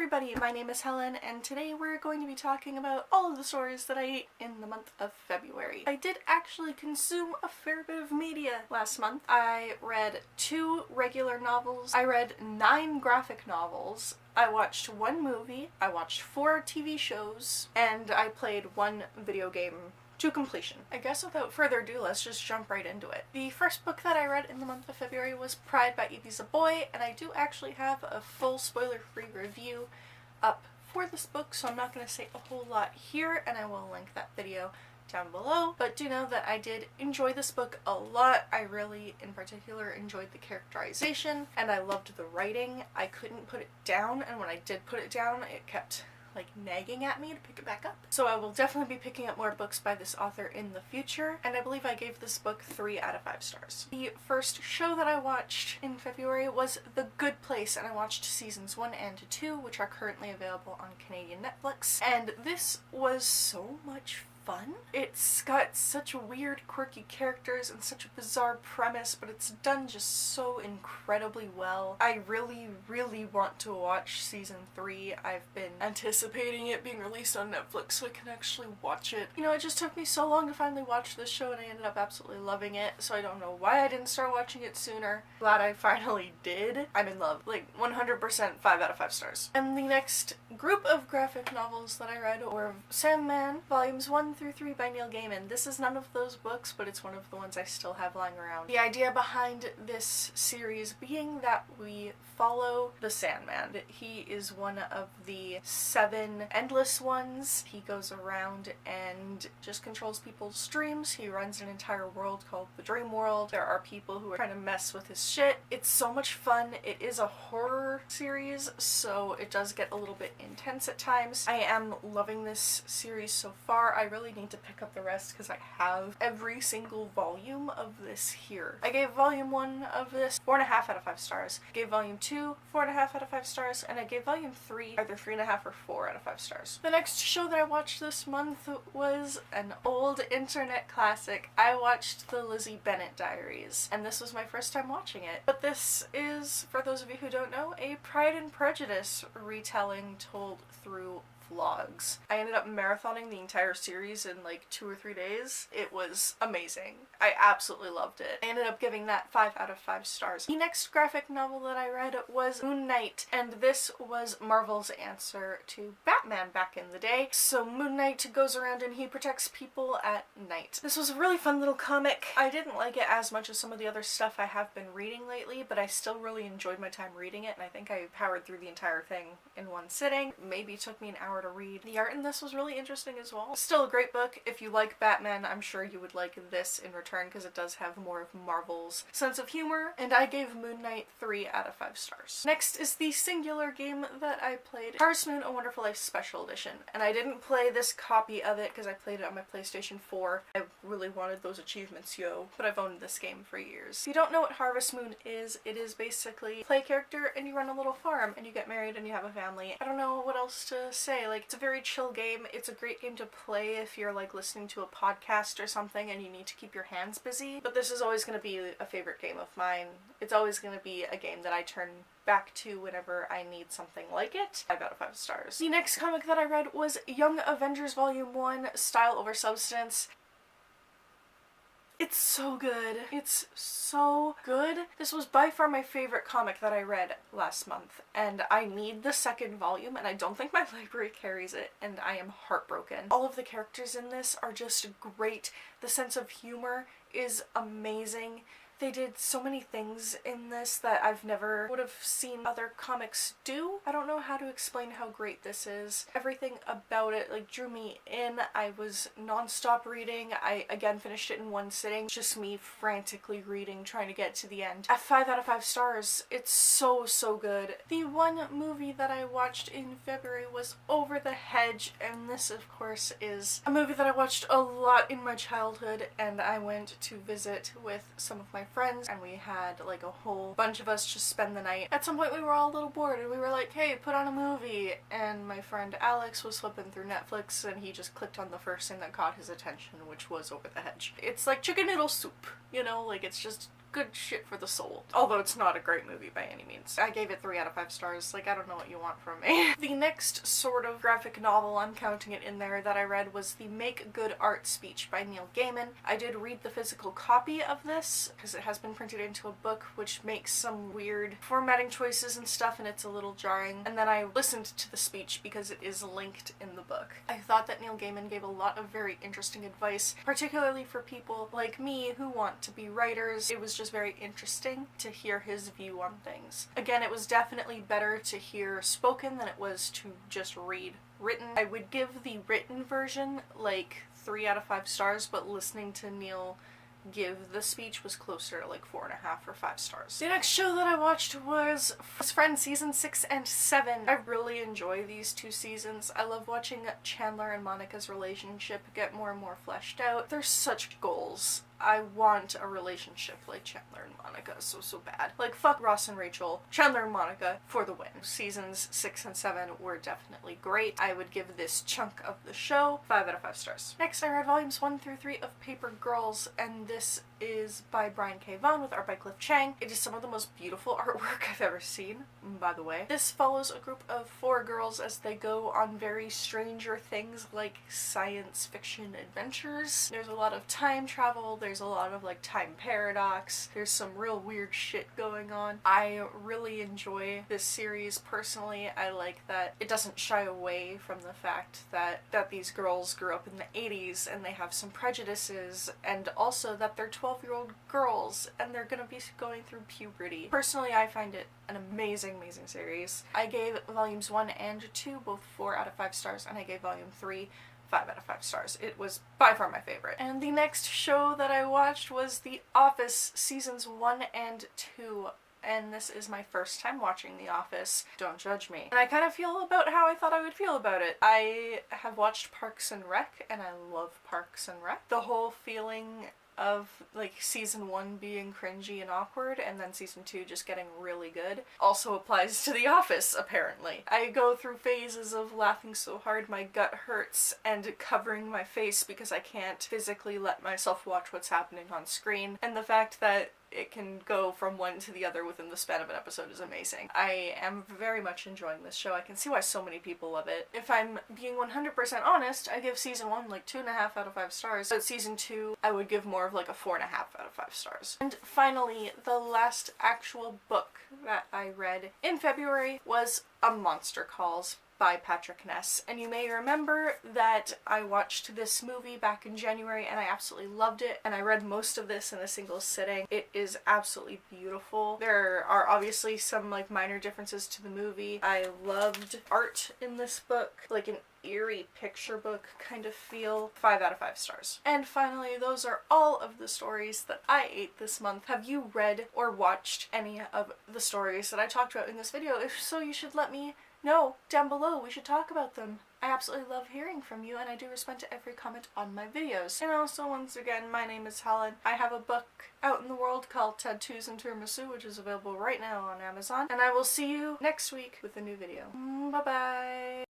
everybody, my name is Helen, and today we're going to be talking about all of the stories that I ate in the month of February. I did actually consume a fair bit of media last month. I read 2 regular novels, I read 9 graphic novels, I watched 1 movie, I watched 4 TV shows, and I played 1 video game to completion. I guess without further ado, let's just jump right into it. The first book that I read in the month of February was Pride by Evie's a Boy, and I do actually have a full spoiler-free review up for this book, so I'm not going to say a whole lot here, and I will link that video down below. But do know that I did enjoy this book a lot. I really, in particular, enjoyed the characterization, and I loved the writing. I couldn't put it down, and when I did put it down, it kept nagging at me to pick it back up. So I will definitely be picking up more books by this author in the future, and I believe I gave this book 3 out of 5 stars. The first show that I watched in February was The Good Place, and I watched seasons 1 and 2, which are currently available on Canadian Netflix, and this was so much fun. It's got such weird, quirky characters and such a bizarre premise, but it's done just so incredibly well. I really, really want to watch season 3. I've been anticipating it being released on Netflix so I can actually watch it. You know, it just took me so long to finally watch this show, and I ended up absolutely loving it, so I don't know why I didn't start watching it sooner. Glad I finally did. I'm in love. 100% 5 out of 5 stars. And the next group of graphic novels that I read were Sandman, volumes 1 through 3 by Neil Gaiman. This is none of those books, but it's one of the ones I still have lying around. The idea behind this series being that we follow the Sandman. He is one of the 7 endless ones. He goes around and just controls people's dreams. He runs an entire world called the Dream World. There are people who are trying to mess with his shit. It's so much fun. It is a horror series, so it does get a little bit intense at times. I am loving this series so far. I really need to pick up the rest because I have every single volume of this here. I gave volume 1 of this 4.5 out of 5 stars. I gave volume 2 4.5 out of 5 stars, and I gave volume 3 either 3.5 or 4 out of 5 stars. The next show that I watched this month was an old internet classic. I watched the Lizzie Bennet Diaries, and this was my first time watching it. But this is, for those of you who don't know, a Pride and Prejudice retelling told through vlogs. I ended up marathoning the entire series in 2 or 3 days. It was amazing. I absolutely loved it. I ended up giving that 5 out of 5 stars. The next graphic novel that I read was Moon Knight, and this was Marvel's answer to Batman back in the day. So Moon Knight goes around and he protects people at night. This was a really fun little comic. I didn't like it as much as some of the other stuff I have been reading lately, but I still really enjoyed my time reading it, and I think I powered through the entire thing in one sitting. Maybe took me an hour to read. The art in this was really interesting as well. Still a great book. If you like Batman, I'm sure you would like this in return because it does have more of Marvel's sense of humor, and I gave Moon Knight 3 out of 5 stars. Next is the singular game that I played, Harvest Moon: A Wonderful Life Special Edition, and I didn't play this copy of it because I played it on my PlayStation 4. I really wanted those achievements, but I've owned this game for years. If you don't know what Harvest Moon is, it is basically play character and you run a little farm and you get married and you have a family. I don't know what else to say. It's a very chill game. It's a great game to play if you're listening to a podcast or something and you need to keep your hands busy. But this is always going to be a favorite game of mine. It's always going to be a game that I turn back to whenever I need something like it. 5 out of 5 stars. The next comic that I read was Young Avengers Volume 1, Style Over Substance. It's so good. It's so good. This was by far my favorite comic that I read last month, and I need the second volume, and I don't think my library carries it, and I am heartbroken. All of the characters in this are just great. The sense of humor is amazing. They did so many things in this that I've never would have seen other comics do. I don't know how to explain how great this is. Everything about it drew me in. I was non-stop reading. I again finished it in one sitting. Just me frantically reading, trying to get to the end. At 5 out of 5 stars. It's so, so good. The one movie that I watched in February was Over the Hedge, and this of course is a movie that I watched a lot in my childhood, and I went to visit with some of my friends, and we had a whole bunch of us just spend the night. At some point we were all a little bored and we were like, hey, put on a movie, and my friend Alex was flipping through Netflix and he just clicked on the first thing that caught his attention, which was Over the Hedge. It's like chicken noodle soup, it's just good shit for the soul. Although it's not a great movie by any means. I gave it 3 out of 5 stars. Like, I don't know what you want from me. The next sort of graphic novel, I'm counting it in there, that I read was the Make Good Art speech by Neil Gaiman. I did read the physical copy of this because it has been printed into a book, which makes some weird formatting choices and stuff, and it's a little jarring. And then I listened to the speech because it is linked in the book. I thought that Neil Gaiman gave a lot of very interesting advice, particularly for people like me who want to be writers. It was just very interesting to hear his view on things. Again, it was definitely better to hear spoken than it was to just read written. I would give the written version like 3 out of 5 stars, but listening to Neil give the speech was closer to like 4.5 or 5 stars. The next show that I watched was Friends season 6 and 7. I really enjoy these 2 seasons. I love watching Chandler and Monica's relationship get more and more fleshed out. They're such goals. I want a relationship like Chandler and Monica so bad. Like, fuck Ross and Rachel. Chandler and Monica for the win. Seasons 6 and 7 were definitely great. I would give this chunk of the show 5 out of 5 stars. Next, I read volumes 1 through 3 of Paper Girls, and this is by Brian K. Vaughan with art by Cliff Chang. It is some of the most beautiful artwork I've ever seen, by the way. This follows a group of 4 girls as they go on very Stranger Things like science fiction adventures. There's a lot of time travel, there's a lot of like time paradox, there's some real weird shit going on. I really enjoy this series personally. I like that it doesn't shy away from the fact that these girls grew up in the 80s and they have some prejudices, and also that they're 12-year-old girls and they're gonna be going through puberty. Personally, I find it an amazing series. I gave volumes 1 and 2 both 4 out of 5 stars, and I gave volume 3 5 out of 5 stars. It was by far my favorite. And the next show that I watched was The Office seasons 1 and 2. And this is my first time watching The Office. Don't judge me. And I kind of feel about how I thought I would feel about it. I have watched Parks and Rec, and I love Parks and Rec. The whole feeling of like season 1 being cringy and awkward and then season 2 just getting really good also applies to The Office, apparently. I go through phases of laughing so hard my gut hurts and covering my face because I can't physically let myself watch what's happening on screen, and the fact that it can go from one to the other within the span of an episode is amazing. I am very much enjoying this show. I can see why so many people love it. If I'm being 100% honest, I give season 1 like 2.5 out of 5 stars, but season 2 I would give more of like a 4.5 out of 5 stars. And finally, the last actual book that I read in February was A Monster Calls by Patrick Ness. And you may remember that I watched this movie back in January and I absolutely loved it, and I read most of this in a single sitting. It is absolutely beautiful. There are obviously some like minor differences to the movie. I loved art in this book, like an eerie picture book kind of feel. 5 out of 5 stars. And finally, those are all of the stories that I ate this month. Have you read or watched any of the stories that I talked about in this video? If so, you should let me know down below. We should talk about them. I absolutely love hearing from you, and I do respond to every comment on my videos. And also, once again, my name is Helen. I have a book out in the world called Tattoos and Tiramisu, which is available right now on Amazon. And I will see you next week with a new video. Bye bye!